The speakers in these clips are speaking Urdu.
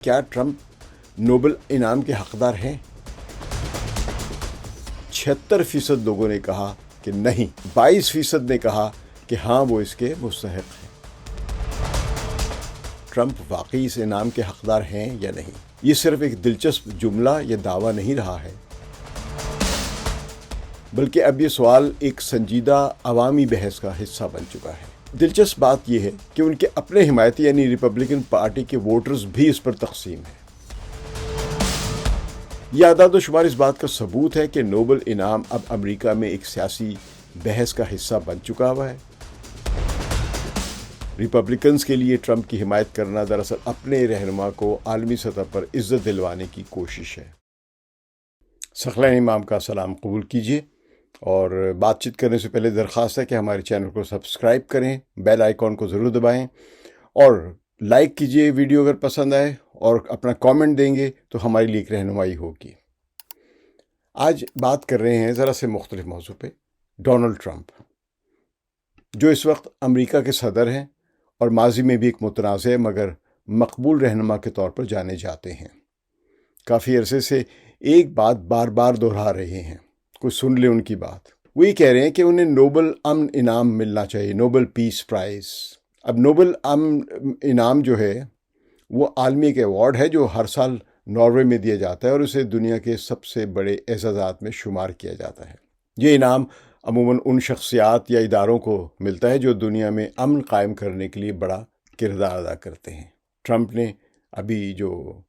کیا ٹرمپ نوبل انعام کے حقدار ہیں؟ 76% لوگوں نے کہا کہ نہیں، 22% نے کہا کہ ہاں وہ اس کے مستحق ہیں۔ ٹرمپ واقعی اس انعام کے حقدار ہیں یا نہیں؟ یہ صرف ایک دلچسپ جملہ یا دعویٰ نہیں رہا ہے، بلکہ اب یہ سوال ایک سنجیدہ عوامی بحث کا حصہ بن چکا ہے۔ دلچسپ بات یہ ہے کہ ان کے اپنے حمایتی یعنی ریپبلکن پارٹی کے ووٹرز بھی اس پر تقسیم ہیں۔ یہ اعداد و شمار اس بات کا ثبوت ہے کہ نوبل انعام اب امریکہ میں ایک سیاسی بحث کا حصہ بن چکا ہوا ہے۔ ریپبلکنز کے لیے ٹرمپ کی حمایت کرنا دراصل اپنے رہنما کو عالمی سطح پر عزت دلوانے کی کوشش ہے۔ ثقلین امام کا سلام قبول کیجیے، اور بات چیت کرنے سے پہلے درخواست ہے کہ ہمارے چینل کو سبسکرائب کریں، بیل آئیکن کو ضرور دبائیں، اور لائک کیجیے ویڈیو اگر پسند آئے، اور اپنا کامنٹ دیں گے تو ہمارے لیے ایک رہنمائی ہوگی۔ آج بات کر رہے ہیں ذرا سے مختلف موضوع پہ، ڈونلڈ ٹرمپ، جو اس وقت امریکہ کے صدر ہیں اور ماضی میں بھی ایک متنازع مگر مقبول رہنما کے طور پر جانے جاتے ہیں۔ کافی عرصے سے ایک بات بار بار دہرا رہے ہیں، کوئی سن لے ان کی بات۔ وہ یہ کہہ رہے ہیں کہ انہیں نوبل امن انعام ملنا چاہیے، نوبل پیس پرائز۔ اب نوبل امن انعام جو ہے وہ عالمی ایک ایوارڈ ہے جو ہر سال ناروے میں دیا جاتا ہے، اور اسے دنیا کے سب سے بڑے اعزازات میں شمار کیا جاتا ہے۔ یہ انعام عموماً ان شخصیات یا اداروں کو ملتا ہے جو دنیا میں امن قائم کرنے کے لیے بڑا کردار ادا کرتے ہیں۔ ٹرمپ نے ابھی جو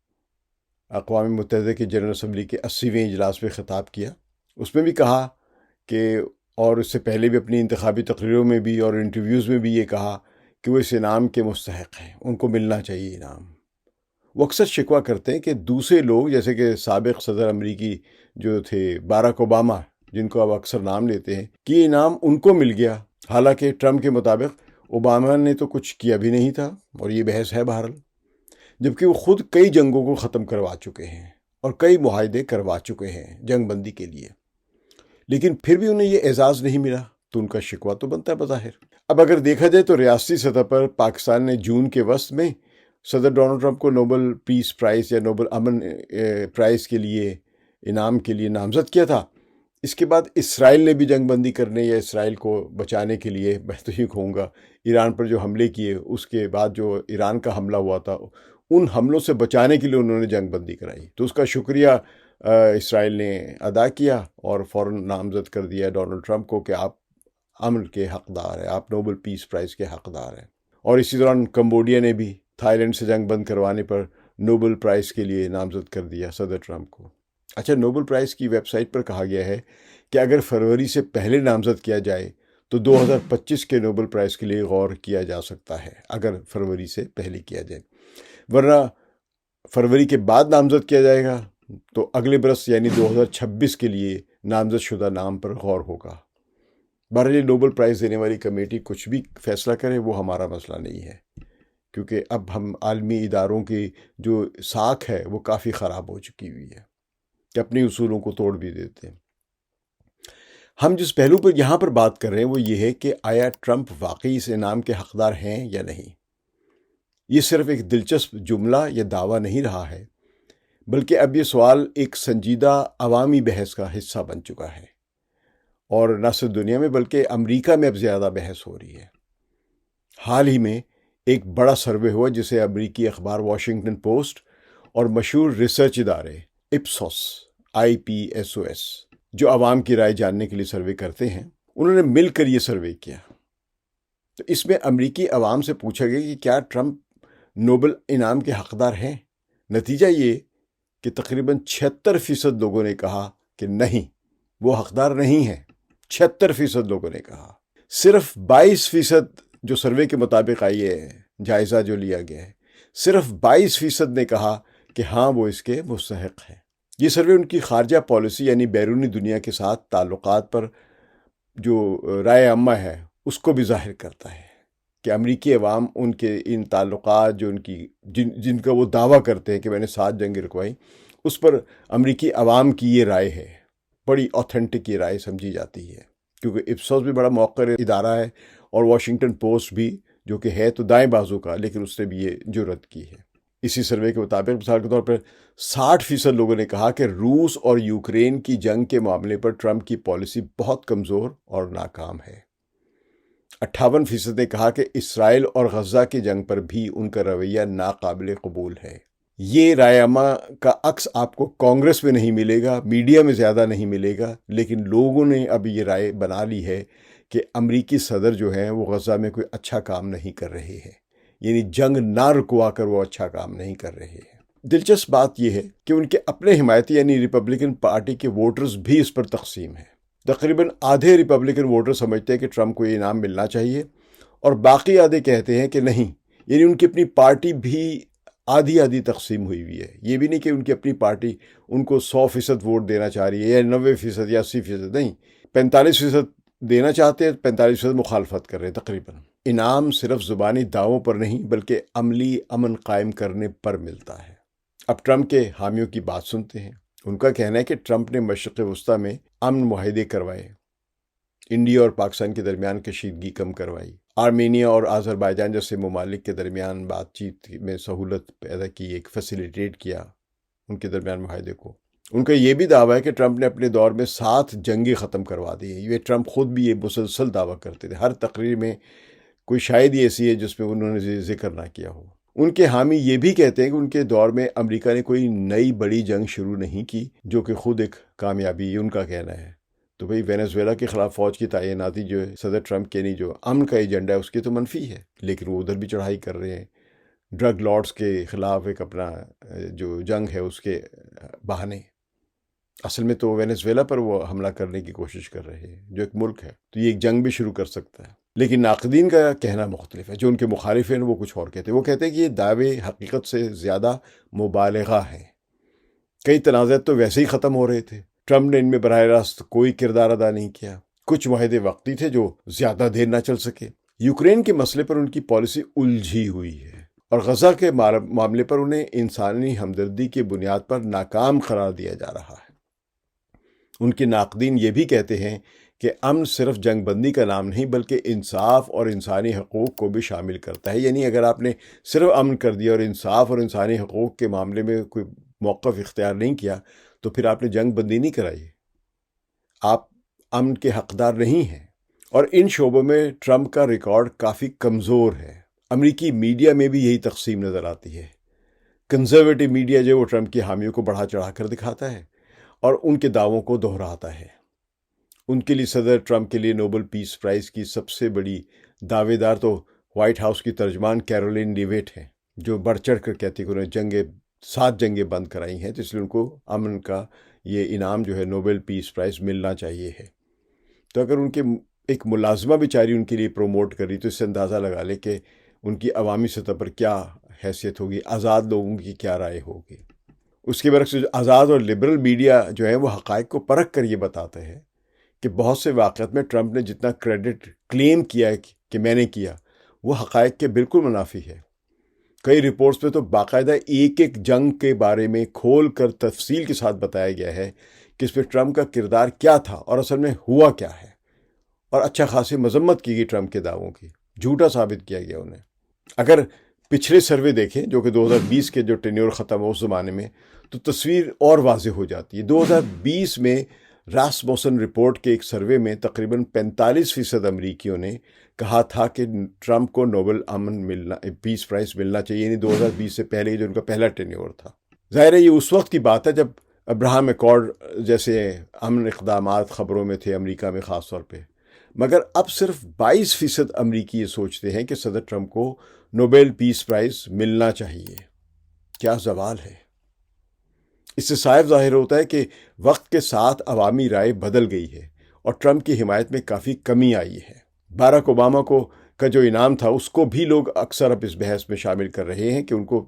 اقوام متحدہ کی جنرل اسمبلی کے 80ویں اجلاس میں خطاب کیا، اس میں بھی کہا کہ، اور اس سے پہلے بھی اپنی انتخابی تقریروں میں بھی اور انٹرویوز میں بھی یہ کہا کہ وہ اس انعام کے مستحق ہیں، ان کو ملنا چاہیے انعام۔ وہ اکثر شکوہ کرتے ہیں کہ دوسرے لوگ جیسے کہ سابق صدر امریکی جو تھے باراک اوباما، جن کو اب اکثر نام لیتے ہیں، کہ یہ انعام ان کو مل گیا، حالانکہ ٹرمپ کے مطابق اوباما نے تو کچھ کیا بھی نہیں تھا، اور یہ بحث ہے بہرحال، جبکہ وہ خود کئی جنگوں کو ختم کروا چکے ہیں اور کئی معاہدے کروا چکے ہیں جنگ بندی کے لیے، لیکن پھر بھی انہیں یہ اعزاز نہیں ملا، تو ان کا شکوہ تو بنتا ہے بظاہر۔ اب اگر دیکھا جائے تو ریاستی سطح پر پاکستان نے جون کے وسط میں صدر ڈونلڈ ٹرمپ کو نوبل پیس پرائز یا نوبل امن پرائز کے لیے انعام کے لیے نامزد کیا تھا۔ اس کے بعد اسرائیل نے بھی جنگ بندی کرنے یا اسرائیل کو بچانے کے لیے، میں تو یہ کہوں گا ایران پر جو حملے کیے، اس کے بعد جو ایران کا حملہ ہوا تھا، ان حملوں سے بچانے کے لیے انہوں نے جنگ بندی کرائی، تو اس کا شکریہ اسرائیل نے ادا کیا اور فوراً نامزد کر دیا ڈونلڈ ٹرمپ کو کہ آپ امن کے حقدار ہیں، آپ نوبل پیس پرائز کے حقدار ہیں۔ اور اسی دوران کمبوڈیا نے بھی تھائی لینڈ سے جنگ بند کروانے پر نوبل پرائز کے لیے نامزد کر دیا صدر ٹرمپ کو۔ اچھا، نوبل پرائز کی ویب سائٹ پر کہا گیا ہے کہ اگر فروری سے پہلے نامزد کیا جائے تو 2025 کے نوبل پرائز کے لیے غور کیا جا سکتا ہے، اگر فروری سے پہلے کیا جائے، ورنہ فروری کے بعد نامزد کیا جائے گا تو اگلے برس یعنی 2026 کے لیے نامزد شدہ نام پر غور ہوگا۔ بہرحال یہ نوبل پرائز دینے والی کمیٹی کچھ بھی فیصلہ کرے، وہ ہمارا مسئلہ نہیں ہے، کیونکہ اب ہم عالمی اداروں کی جو ساکھ ہے وہ کافی خراب ہو چکی ہوئی ہے کہ اپنی اصولوں کو توڑ بھی دیتے ہیں۔ ہم جس پہلو پر یہاں پر بات کر رہے ہیں وہ یہ ہے کہ آیا ٹرمپ واقعی اس انعام کے حقدار ہیں یا نہیں؟ یہ صرف ایک دلچسپ جملہ یا دعویٰ نہیں رہا ہے، بلکہ اب یہ سوال ایک سنجیدہ عوامی بحث کا حصہ بن چکا ہے، اور نہ صرف دنیا میں بلکہ امریکہ میں اب زیادہ بحث ہو رہی ہے۔ حال ہی میں ایک بڑا سروے ہوا جسے امریکی اخبار واشنگٹن پوسٹ اور مشہور ریسرچ ادارے IPSOS جو عوام کی رائے جاننے کے لیے سروے کرتے ہیں، انہوں نے مل کر یہ سروے کیا۔ تو اس میں امریکی عوام سے پوچھا گیا کہ کیا ٹرمپ نوبل انعام کے حقدار ہیں؟ نتیجہ یہ کہ تقریباً 76% لوگوں نے کہا کہ نہیں، وہ حقدار نہیں ہیں۔ 76% لوگوں نے کہا۔ صرف 22% جو سروے کے مطابق آئی ہے، جائزہ جو لیا گیا ہے، صرف 22% نے کہا کہ ہاں وہ اس کے مستحق ہیں۔ یہ سروے ان کی خارجہ پالیسی یعنی بیرونی دنیا کے ساتھ تعلقات پر جو رائے عامہ ہے اس کو بھی ظاہر کرتا ہے کہ امریکی عوام ان کے ان تعلقات جو ان کی جن کا وہ دعویٰ کرتے ہیں کہ میں نے 7 جنگیں رکوائی، اس پر امریکی عوام کی یہ رائے ہے، بڑی اوتھینٹک یہ رائے سمجھی جاتی ہے، کیونکہ اپسوس بھی بڑا موقر ادارہ ہے، اور واشنگٹن پوسٹ بھی جو کہ ہے تو دائیں بازو کا، لیکن اس نے بھی یہ جرات کی ہے۔ اسی سروے کے مطابق مثال کے طور پر 60% لوگوں نے کہا کہ روس اور یوکرین کی جنگ کے معاملے پر ٹرمپ کی پالیسی بہت کمزور اور ناکام ہے۔ 58% نے کہا کہ اسرائیل اور غزہ کی جنگ پر بھی ان کا رویہ ناقابل قبول ہے۔ یہ رائے عامہ کا عکس آپ کو کانگریس میں نہیں ملے گا، میڈیا میں زیادہ نہیں ملے گا، لیکن لوگوں نے اب یہ رائے بنا لی ہے کہ امریکی صدر جو ہیں وہ غزہ میں کوئی اچھا کام نہیں کر رہے ہیں، یعنی جنگ نہ رکوا کر وہ اچھا کام نہیں کر رہے ہیں۔ دلچسپ بات یہ ہے کہ ان کے اپنے حمایتی یعنی ریپبلکن پارٹی کے ووٹرز بھی اس پر تقسیم ہیں۔ تقریباً آدھے ریپبلکن ووٹر سمجھتے ہیں کہ ٹرمپ کو یہ انعام ملنا چاہیے، اور باقی آدھے کہتے ہیں کہ نہیں، یعنی ان کی اپنی پارٹی بھی آدھی تقسیم ہوئی ہے۔ یہ بھی نہیں کہ ان کی اپنی پارٹی ان کو 100% ووٹ دینا چاہ رہی ہے یا 90% یا 80%، نہیں، 45% دینا چاہتے ہیں، 45% مخالفت کر رہے ہیں تقریباً۔ انعام صرف زبانی دعووں پر نہیں بلکہ عملی امن قائم کرنے پر ملتا ہے۔ اب ٹرمپ کے حامیوں کی بات سنتے ہیں۔ ان کا کہنا ہے کہ ٹرمپ نے مشرق وسطیٰ میں امن معاہدے کروائے، انڈیا اور پاکستان کے درمیان کشیدگی کم کروائی، آرمینیا اور آذربائیجان جیسے ممالک کے درمیان بات چیت میں سہولت پیدا کی، ایک فیسیلیٹیٹ کیا ان کے درمیان معاہدے کو۔ ان کا یہ بھی دعویٰ ہے کہ ٹرمپ نے اپنے دور میں 7 جنگیں ختم کروا دی ہیں۔ یہ ٹرمپ خود بھی یہ مسلسل دعویٰ کرتے تھے، ہر تقریر میں کوئی شاید ہی ایسی ہے جس میں انہوں نے ذکر نہ کیا ہو۔ ان کے حامی یہ بھی کہتے ہیں کہ ان کے دور میں امریکہ نے کوئی نئی بڑی جنگ شروع نہیں کی، جو کہ خود ایک کامیابی، ان کا کہنا ہے۔ تو بھئی وینزویلا کے خلاف فوج کی تعیناتی جو صدر ٹرمپ کے نہیں جو امن کا ایجنڈا ہے اس کے تو منفی ہے، لیکن وہ ادھر بھی چڑھائی کر رہے ہیں، ڈرگ لارڈز کے خلاف ایک اپنا جو جنگ ہے اس کے بہانے۔ اصل میں تو وینزویلا پر وہ حملہ کرنے کی کوشش کر رہے ہیں، جو ایک ملک ہے، تو یہ ایک جنگ بھی شروع کر سکتا ہے۔ لیکن ناقدین کا کہنا مختلف ہے، جو ان کے مخالف ہیں وہ کچھ اور کہتے ہیں۔ وہ کہتے ہیں کہ یہ دعوے حقیقت سے زیادہ مبالغہ ہیں، کئی تنازعات تو ویسے ہی ختم ہو رہے تھے، ٹرمپ نے ان میں براہ راست کوئی کردار ادا نہیں کیا، کچھ معاہدے وقتی تھے جو زیادہ دیر نہ چل سکے۔ یوکرین کے مسئلے پر ان کی پالیسی الجھی ہوئی ہے، اور غزہ کے معاملے پر انہیں انسانی ہمدردی کی بنیاد پر ناکام قرار دیا جا رہا ہے۔ ان کے ناقدین یہ بھی کہتے ہیں کہ امن صرف جنگ بندی کا نام نہیں بلکہ انصاف اور انسانی حقوق کو بھی شامل کرتا ہے، یعنی اگر آپ نے صرف امن کر دیا اور انصاف اور انسانی حقوق کے معاملے میں کوئی موقف اختیار نہیں کیا تو پھر آپ نے جنگ بندی نہیں کرائی، آپ امن کے حقدار نہیں ہیں۔ اور ان شعبوں میں ٹرمپ کا ریکارڈ کافی کمزور ہے۔ امریکی میڈیا میں بھی یہی تقسیم نظر آتی ہے۔ کنزرویٹو میڈیا جو وہ ٹرمپ کی حامیوں کو بڑھا چڑھا کر دکھاتا ہے اور ان کے دعووں کو دہراتا ہے۔ ان کے لیے صدر ٹرمپ کے لیے نوبل پیس پرائز کی سب سے بڑی دعوے دار تو وائٹ ہاؤس کی ترجمان کیرولین لیویٹ ہے، جو بڑھ چڑھ کر کہتی ہے کہ انہوں نے 7 جنگیں بند کرائی ہیں، تو اس لیے ان کو امن کا یہ انعام جو ہے نوبل پیس پرائز ملنا چاہیے ہے۔ تو اگر ان کے ایک ملازمہ بیچاری ان کے لیے پروموٹ کر رہی تو اس سے اندازہ لگا لے کہ ان کی عوامی سطح پر کیا حیثیت ہوگی، آزاد لوگوں کی کیا رائے ہوگی۔ اس کے برعکس آزاد اور لبرل میڈیا جو ہے وہ حقائق کو پرکھ کر یہ بتاتا ہے کہ بہت سے واقعات میں ٹرمپ نے جتنا کریڈٹ کلیم کیا ہے کہ میں نے کیا، وہ حقائق کے بالکل منافی ہے۔ کئی رپورٹس میں تو باقاعدہ ایک جنگ کے بارے میں کھول کر تفصیل کے ساتھ بتایا گیا ہے کہ اس میں ٹرمپ کا کردار کیا تھا اور اصل میں ہوا کیا ہے، اور اچھا خاصی مذمت کی گئی ٹرمپ کے دعووں کی، جھوٹا ثابت کیا گیا انہیں۔ اگر پچھلے سروے دیکھیں جو کہ 2020 کے جو ٹینیور ختم ہو اس زمانے میں، تو تصویر اور واضح ہو جاتی ہے۔ 2020 میں راسموسن رپورٹ کے ایک سروے میں تقریباً 45% امریکیوں نے کہا تھا کہ ٹرمپ کو نوبل پیس پرائز ملنا چاہیے، یعنی 2020 سے پہلے جو ان کا پہلا ٹینیور تھا۔ ظاہر ہے یہ اس وقت کی بات ہے جب ابراہم ایکارڈ جیسے امن اقدامات خبروں میں تھے امریکہ میں خاص طور پہ، مگر اب صرف 22% امریکی یہ سوچتے ہیں کہ صدر ٹرمپ کو نوبل پیس پرائز ملنا چاہیے۔ کیا زوال ہے! اس سے صاف ظاہر ہوتا ہے کہ وقت کے ساتھ عوامی رائے بدل گئی ہے اور ٹرمپ کی حمایت میں کافی کمی آئی ہے۔ باراک اوباما کا جو انعام تھا اس کو بھی لوگ اکثر اب اس بحث میں شامل کر رہے ہیں کہ ان کو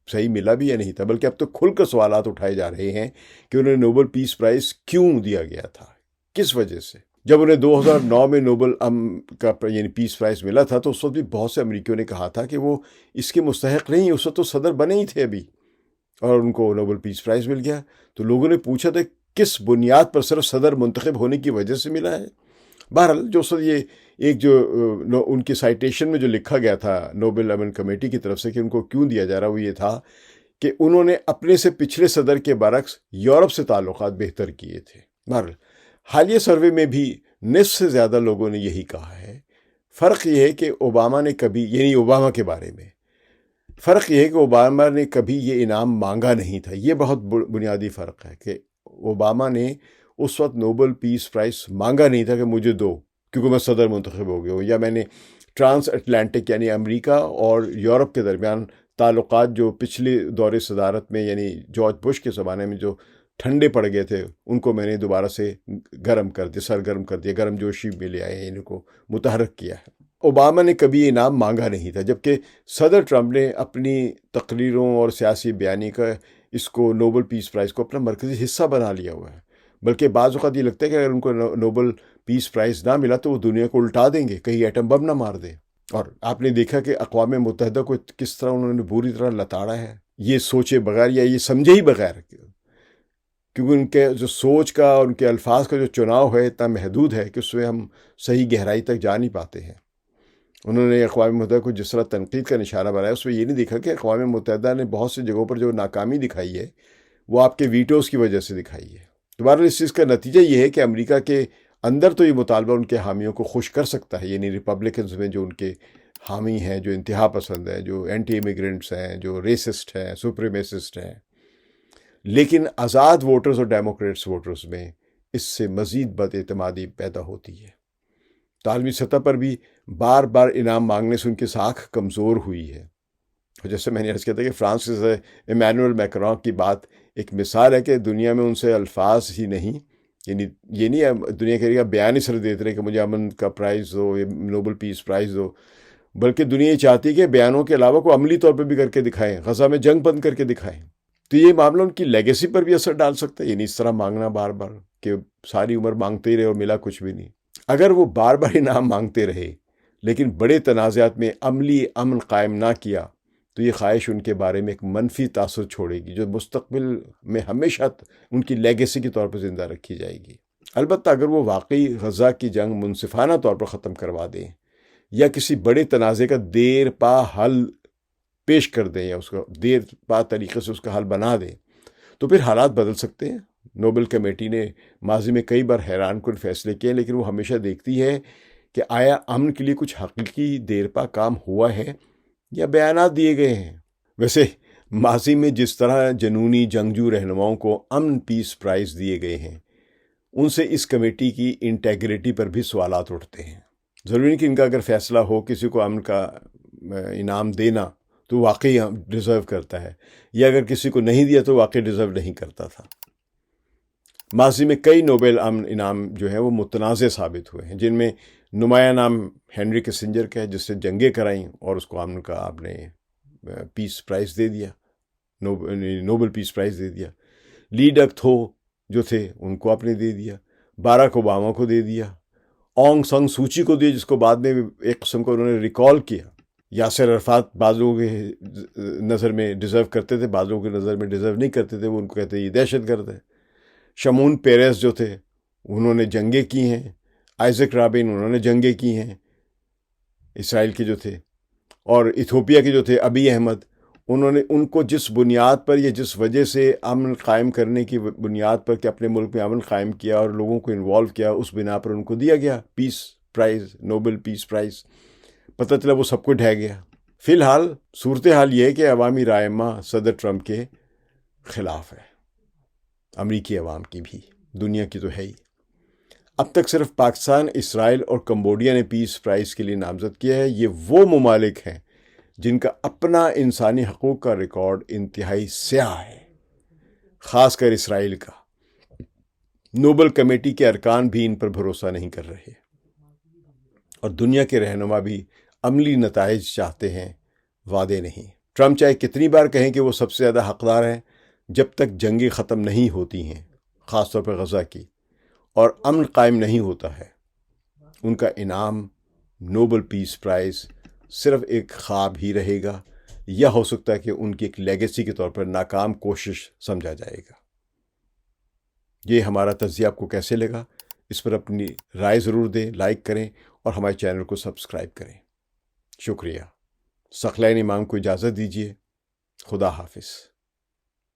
صحیح ملا بھی یا نہیں تھا، بلکہ اب تو کھل کر سوالات اٹھائے جا رہے ہیں کہ انہیں نوبل پیس پرائز کیوں دیا گیا تھا، کس وجہ سے۔ جب انہیں 2009 میں نوبل کا یعنی پیس پرائز ملا تھا تو اس وقت بھی بہت سے امریکیوں نے کہا تھا کہ وہ اس کے مستحق نہیں، اس وقت تو صدر بنے ہی تھے ابھی، اور ان کو نوبل پیس پرائز مل گیا۔ تو لوگوں نے پوچھا تھا کس بنیاد پر، صرف صدر منتخب ہونے کی وجہ سے ملا ہے؟ بہرحال جو سر یہ ایک جو ان کی سائٹیشن میں جو لکھا گیا تھا نوبل امن کمیٹی کی طرف سے کہ ان کو کیوں دیا جا رہا وہ یہ تھا کہ انہوں نے اپنے سے پچھلے صدر کے برعکس یورپ سے تعلقات بہتر کیے تھے۔ بہرحال حالیہ سروے میں بھی نصف سے زیادہ لوگوں نے یہی کہا ہے۔ فرق یہ ہے کہ اوباما نے کبھی، یعنی اوباما کے بارے میں فرق یہ ہے کہ اوباما نے کبھی یہ انعام مانگا نہیں تھا۔ یہ بہت بنیادی فرق ہے کہ اوباما نے اس وقت نوبل پیس پرائز مانگا نہیں تھا کہ مجھے دو کیونکہ میں صدر منتخب ہو گیا ہوں، یا میں نے ٹرانس اٹلانٹک یعنی امریکہ اور یورپ کے درمیان تعلقات جو پچھلے دور صدارت میں یعنی جارج بش کے زمانے میں جو ٹھنڈے پڑ گئے تھے ان کو میں نے دوبارہ سے گرم کر دیا، سرگرم کر دیا، گرم جوشی میں لے آئے، ان کو متحرک کیا ہے۔ اوباما نے کبھی انعام مانگا نہیں تھا، جبکہ صدر ٹرمپ نے اپنی تقریروں اور سیاسی بیانی کا اس کو نوبل پیس پرائز کو اپنا مرکزی حصہ بنا لیا ہوا ہے۔ بلکہ بعض اوقات یہ لگتا ہے کہ اگر ان کو نوبل پیس پرائز نہ ملا تو وہ دنیا کو الٹا دیں گے، کہیں ایٹم بم نہ مار دیں۔ اور آپ نے دیکھا کہ اقوام متحدہ کو کس طرح انہوں نے بری طرح لتاڑا ہے، یہ سوچے بغیر یا یہ سمجھے ہی بغیر، کیونکہ ان کے جو سوچ کا اور ان کے الفاظ کا جو چناؤ ہے اتنا محدود ہے کہ اس میں ہم صحیح گہرائی تک جا نہیں پاتے ہیں۔ انہوں نے اقوام متحدہ کو جس طرح تنقید کا نشانہ بنایا، اس میں یہ نہیں دیکھا کہ اقوام متحدہ نے بہت سی جگہوں پر جو ناکامی دکھائی ہے وہ آپ کے ویٹوز کی وجہ سے دکھائی ہے۔ دوبارہ اس چیز کا نتیجہ یہ ہے کہ امریکہ کے اندر تو یہ مطالبہ ان کے حامیوں کو خوش کر سکتا ہے، یعنی ریپبلکنز میں جو ان کے حامی ہیں، جو انتہا پسند ہیں، جو اینٹی امیگرنٹس ہیں، جو ریسسٹ ہیں، سپریمیسسٹ ہیں، لیکن آزاد ووٹرز اور ڈیموکریٹس ووٹرز میں اس سے مزید بد اعتمادی پیدا ہوتی ہے۔ عالمی سطح پر بھی بار بار انعام مانگنے سے ان کی ساکھ کمزور ہوئی ہے۔ اور جیسے میں نے عرض کیا تھا کہ فرانس سے ایمینوئل میکرون کی بات ایک مثال ہے کہ دنیا میں ان سے الفاظ ہی نہیں، یعنی یہ نہیں دنیا کے بیان ہی سر دیتے رہے کہ مجھے امن کا پرائز دو، نوبل پیس پرائز دو، بلکہ دنیا یہ چاہتی ہے کہ بیانوں کے علاوہ کو عملی طور پہ بھی کر کے دکھائیں، غزہ میں جنگ بند کر کے دکھائیں۔ تو یہ معاملہ ان کی لیگیسی پر بھی اثر ڈال سکتا ہے، یعنی اس طرح مانگنا بار بار کہ ساری عمر مانگتے ہی رہے اور ملا کچھ بھی نہیں۔ اگر وہ بار بار انعام مانگتے رہے لیکن بڑے تنازعات میں عملی امن قائم نہ کیا تو یہ خواہش ان کے بارے میں ایک منفی تاثر چھوڑے گی جو مستقبل میں ہمیشہ ان کی لیگیسی کے طور پر زندہ رکھی جائے گی۔ البتہ اگر وہ واقعی غزہ کی جنگ منصفانہ طور پر ختم کروا دیں یا کسی بڑے تنازع کا دیر پا حل پیش کر دیں یا اس کا دیر پا طریقے سے اس کا حل بنا دیں تو پھر حالات بدل سکتے ہیں۔ نوبل کمیٹی نے ماضی میں کئی بار حیران کن فیصلے کیے، لیکن وہ ہمیشہ دیکھتی ہے کہ آیا امن کے لیے کچھ حقیقی دیر پا کام ہوا ہے یا بیانات دیے گئے ہیں۔ ویسے ماضی میں جس طرح جنونی جنگجو رہنماؤں کو امن پیس پرائز دیے گئے ہیں، ان سے اس کمیٹی کی انٹیگریٹی پر بھی سوالات اٹھتے ہیں۔ ضروری نہیں کہ ان کا اگر فیصلہ ہو کسی کو امن کا انعام دینا تو واقعی ڈیزرو کرتا ہے، یا اگر کسی کو نہیں دیا تو واقعی ڈیزرو نہیں کرتا تھا۔ ماضی میں کئی نوبل امن انعام جو ہیں وہ متنازع ثابت ہوئے ہیں، جن میں نمایاں نام ہینری کسنجر کا ہے جس نے جنگیں کرائیں اور اس کو امن کا آپ نے پیس پرائز دے دیا، نوبل پیس پرائز دے دیا۔ لی ڈک تھو جو تھے ان کو آپ نے دے دیا، باراک اوباما کو دے دیا، اونگ سنگ سوچی کو دیا جس کو بعد میں ایک قسم کو انہوں نے ریکال کیا۔ یاسر عرفات بعض لوگوں کے نظر میں ڈیزرو کرتے تھے، بعض لوگوں کے نظر میں ڈیزرو نہیں کرتے تھے، وہ ان کو کہتے ہیں یہ دہشت گرد ہے۔ شمون پیریس جو تھے انہوں نے جنگیں کی ہیں، آئزک رابن انہوں نے جنگیں کی ہیں اسرائیل کے جو تھے، اور ایتھوپیا کے جو تھے ابی احمد، انہوں نے ان کو جس بنیاد پر یا جس وجہ سے امن قائم کرنے کی بنیاد پر کہ اپنے ملک میں امن قائم کیا اور لوگوں کو انوالو کیا، اس بنا پر ان کو دیا گیا پیس پرائز، نوبل پیس پرائز۔ پتہ چلا وہ سب کو ڈھہ گیا۔ فی الحال صورتحال یہ ہے کہ عوامی رائے صدر ٹرمپ کے خلاف ہے، امریکی عوام کی بھی، دنیا کی تو ہے ہی۔ اب تک صرف پاکستان، اسرائیل اور کمبوڈیا نے پیس پرائز کے لیے نامزد کیا ہے۔ یہ وہ ممالک ہیں جن کا اپنا انسانی حقوق کا ریکارڈ انتہائی سیاہ ہے، خاص کر اسرائیل کا۔ نوبل کمیٹی کے ارکان بھی ان پر بھروسہ نہیں کر رہے، اور دنیا کے رہنما بھی عملی نتائج چاہتے ہیں، وعدے نہیں۔ ٹرمپ چاہے کتنی بار کہیں کہ وہ سب سے زیادہ حقدار ہیں، جب تک جنگیں ختم نہیں ہوتی ہیں، خاص طور پر غزہ کی، اور امن قائم نہیں ہوتا ہے، ان کا انعام نوبل پیس پرائز صرف ایک خواب ہی رہے گا، یا ہو سکتا ہے کہ ان کی ایک لیگیسی کے طور پر ناکام کوشش سمجھا جائے گا۔ یہ ہمارا تجزیہ آپ کو کیسے لگا؟ اس پر اپنی رائے ضرور دیں، لائک کریں اور ہمارے چینل کو سبسکرائب کریں۔ شکریہ۔ ثقلین امام کو اجازت دیجیے۔ خدا حافظ۔